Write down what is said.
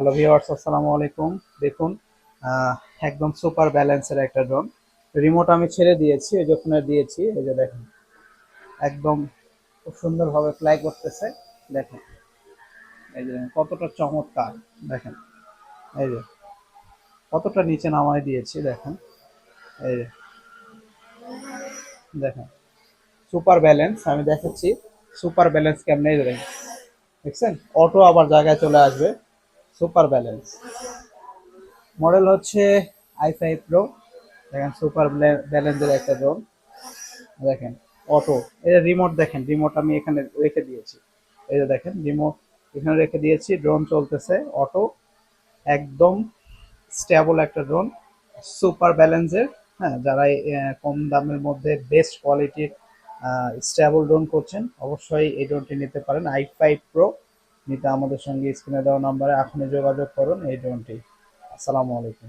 Hello viewers, আসসালামু আলাইকুম। দেখুন, আহ, একদম সুপার ব্যালেন্সের একটা ড্রোন। রিমোট আমি ছেড়ে দিয়েছি, এই যে ওখানে দিয়েছি, এই যে দেখেন একদম খুব সুন্দরভাবে ফ্লাই করতেছে। দেখেন, এই যে দেখেন কতটা চমৎকার। দেখেন, এই যে কতটা নিচে নামায় দিয়েছি। দেখেন, এই যে দেখেন সুপার ব্যালেন্স। আমি দেখাচ্ছি সুপার ব্যালেন্স কেমনে। এই যে দেখেন, দেখছেন অটো আবার জায়গায় চলে আসবে। সুপার ব্যালেন্স মডেল হচ্ছে i5 Pro। দেখেন সুপার ব্যালেন্সের একটা ড্রোন। দেখেন অটো, এই রিমোট দেখেন, রিমোট আমি এখানে রেখে দিয়েছি। এই যে দেখেন রিমোট এখানে রেখে দিয়েছি, ড্রোন চলতেছে অটো। একদম স্টেবল একটা ড্রোন, সুপার ব্যালেন্সের। হ্যাঁ, যারা কম দামের মধ্যে বেস্ট কোয়ালিটির স্টেবল ড্রোন করছেন, অবশ্যই এই ড্রোনটি নিতে পারেন। i5 Pro নিতে আমাদের সঙ্গে স্ক্রিনে দেওয়া নাম্বারে এখনই যোগাযোগ করুন এই ড্রোনটি। আসসালামু আলাইকুম।